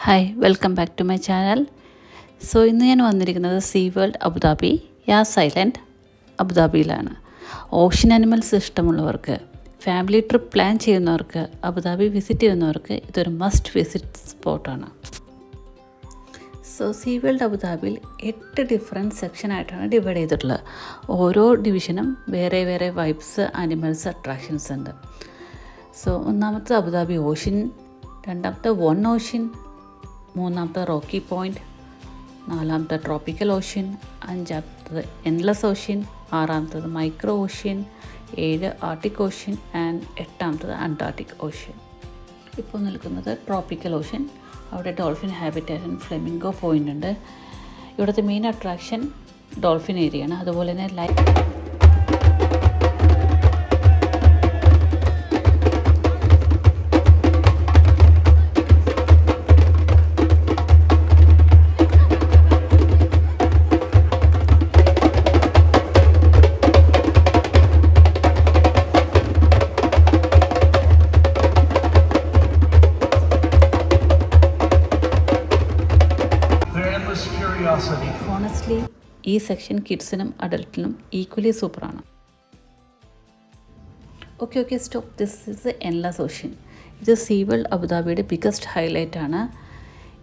Hi welcome back to my channel. ഇന്ന് ഞാൻ വന്നിരിക്കുന്നത് Sea World Abu Dhabi Yas island അബുദാബിയിലാണ്. ഓഷ്യൻ അനിമൽസ് ഇഷ്ടമുള്ളവർക്ക്, ഫാമിലി ട്രിപ്പ് പ്ലാൻ ചെയ്യുന്നവർക്ക്, അബുദാബി വിസിറ്റ് ചെയ്യുന്നവർക്ക് ഇതൊരു മസ്റ്റ് വിസിറ്റ് സ്പോട്ടാണ്. സീ വേൾഡ് അബുദാബിയിൽ 8 ഡിഫറെൻറ്റ് സെക്ഷനായിട്ടാണ് ഡിവൈഡ് ചെയ്തിട്ടുള്ളത്. ഓരോ ഡിവിഷനും വേറെ വേറെ വൈബ്സ്, അനിമൽസ്, അട്രാക്ഷൻസ് ഉണ്ട്. ഒന്നാമത്തെ അബുദാബി ഓഷ്യൻ, രണ്ടാമത്തെ വൺ ഓഷ്യൻ, മൂന്നാമത്തെ റോക്കി പോയിൻറ്റ്, നാലാമത്തെ ട്രോപ്പിക്കൽ ഓഷ്യൻ, അഞ്ചാമത്തത് എൻലെസ് ഓഷ്യൻ, ആറാമത്തത് micro ocean, 7 Arctic ocean and 8ആമത്തത് അന്റാർട്ടിക് ഓഷ്യൻ. ഇപ്പോൾ നിൽക്കുന്നത് ട്രോപ്പിക്കൽ ഓഷ്യൻ. അവിടെ dolphin habitat and flamingo point ഉണ്ട്. ഇവിടുത്തെ മെയിൻ അട്രാക്ഷൻ ഡോൾഫിൻ ഏരിയയാണ്. അതുപോലെ തന്നെ ഹോണസ്റ്റ്ലി ഈ സെക്ഷൻ കിഡ്സിനും അഡൽട്ടിനും ഈക്വലി സൂപ്പറാണ്. Okay stop. This is endless ocean. ഇത് സീ വേൾഡ് അബുദാബിയുടെ ബിഗ്ഗസ്റ്റ് ഹൈലൈറ്റ് ആണ്.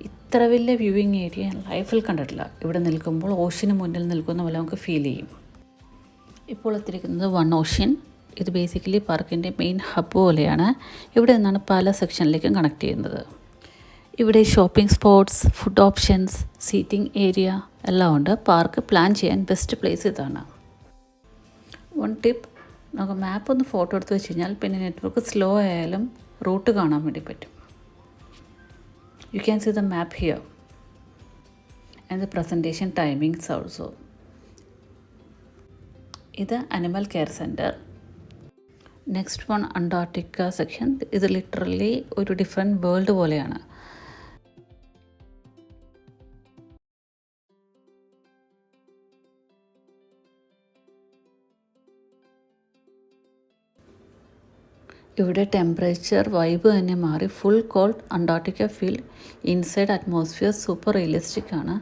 ഇത്ര വലിയ വ്യൂവിങ് ഏരിയ ലൈഫിൽ കണ്ടിട്ടില്ല. ഇവിടെ നിൽക്കുമ്പോൾ ഓഷ്യന് മുന്നിൽ നിൽക്കുന്ന പോലെ നമുക്ക് ഫീൽ ചെയ്യും. ഇപ്പോൾ എത്തിയിരിക്കുന്നത് വൺ ഓഷ്യൻ. ഇത് ബേസിക്കലി പാർക്കിൻ്റെ മെയിൻ ഹബ്ബ് പോലെയാണ്. ഇവിടെ നിന്നാണ് പല സെക്ഷനിലേക്കും കണക്ട് ചെയ്യുന്നത്. ഇവിടെ shopping spots, food options, seating area എല്ലാം ഉണ്ട്. പാർക്ക് പ്ലാൻ ചെയ്യാൻ ബെസ്റ്റ് പ്ലേസ് ഇതാണ്. വൺ ടിപ്പ്, നമുക്ക് മാപ്പ് ഒന്ന് ഫോട്ടോ എടുത്ത് വെച്ച് കഴിഞ്ഞാൽ പിന്നെ നെറ്റ്വർക്ക് സ്ലോ ആയാലും റൂട്ട് കാണാൻ വേണ്ടി പറ്റും. You can see the map here and the presentation timings also. ഇത് animal care centre. Next one Antarctica section. ഇത് ലിറ്ററലി ഒരു ഡിഫറെൻറ്റ് വേൾഡ് പോലെയാണ്. ഇവിടെ ടെമ്പറേച്ചർ വൈബ് തന്നെ മാറി full cold Antarctica feel. Inside atmosphere super realistic ആണ്.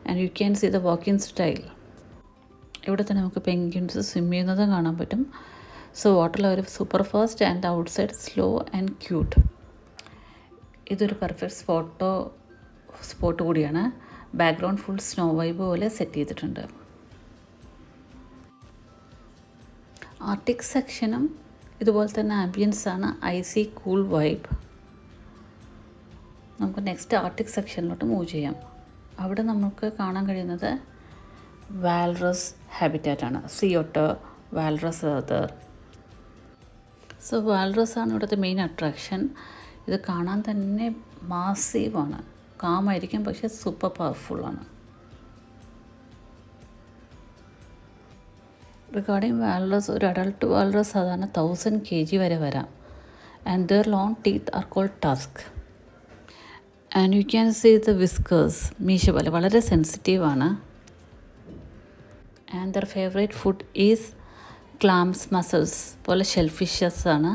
And you can see the walking style. ഇവിടെ തന്നെ നമുക്ക് പെൻഗ്വിൻസ് സ്വിം ചെയ്യുന്നതും കാണാൻ പറ്റും. വാട്ടറിൽ അവർ super fast and outside slow and cute. ഇതൊരു പെർഫെക്റ്റ് സ്പോട്ട് കൂടിയാണ്. ബാക്ക്ഗ്രൗണ്ട് ഫുൾ സ്നോ വൈബ് പോലെ സെറ്റ് ചെയ്തിട്ടുണ്ട്. ആർട്ടിക് സെക്ഷനും ഇതുപോലെ തന്നെ ആംബിയൻസ് ആണ്. Icy cool vibe. നമുക്ക് നെക്സ്റ്റ് ആർട്ടിക് സെക്ഷനിലോട്ട് മൂവ് ചെയ്യാം. അവിടെ നമുക്ക് കാണാൻ കഴിയുന്നത് വാൽറസ് ഹാബിറ്റാറ്റ് ആണ്. Sea otter, walrus other. Walrus ആണ് ഇവിടുത്തെ മെയിൻ അട്രാക്ഷൻ. ഇത് കാണാൻ തന്നെ മാസീവാണ്. കാമായിരിക്കും, പക്ഷേ സൂപ്പർ പവർഫുള്ളാണ്. റിഗാർഡിങ് വാൽറസ്, ഒരു അഡൾട്ട് വാൽറസ് സാധാരണ 1000 kg വരെ വരാം. And their long teeth are called tusk. And you can see the whiskers, മീശ പോലെ വളരെ സെൻസിറ്റീവാണ്. And their favourite food is clams, mussels പോലെ ഷെൽഫിഷസ് ആണ്.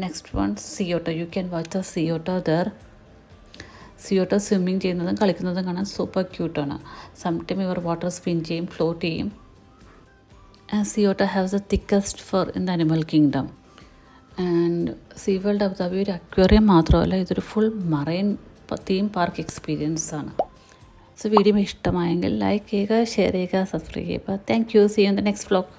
Next one sea otter. You can watch the sea otter there. Sea otter swimming ചെയ്യുന്നതും കളിക്കുന്നതും കാണാൻ സൂപ്പർ ക്യൂട്ടാണ്. സംടൈം ഇവർ വാട്ടർ സ്പിൻ ചെയ്യും, ഫ്ലോട്ട് ചെയ്യും. Sea otter has the thickest fur in the animal kingdom. And Sea World Abu Dhabi ഒരു aquarium മാത്രമല്ല, ഇതൊരു full marine theme park experience ആണ്. വീഡിയോ ഇഷ്ടമായെങ്കിൽ ലൈക്ക് ചെയ്യുക, ഷെയർ ചെയ്യുക, സബ്സ്ക്രൈബ് ചെയ്യുക. Thank you. See you in the next vlog.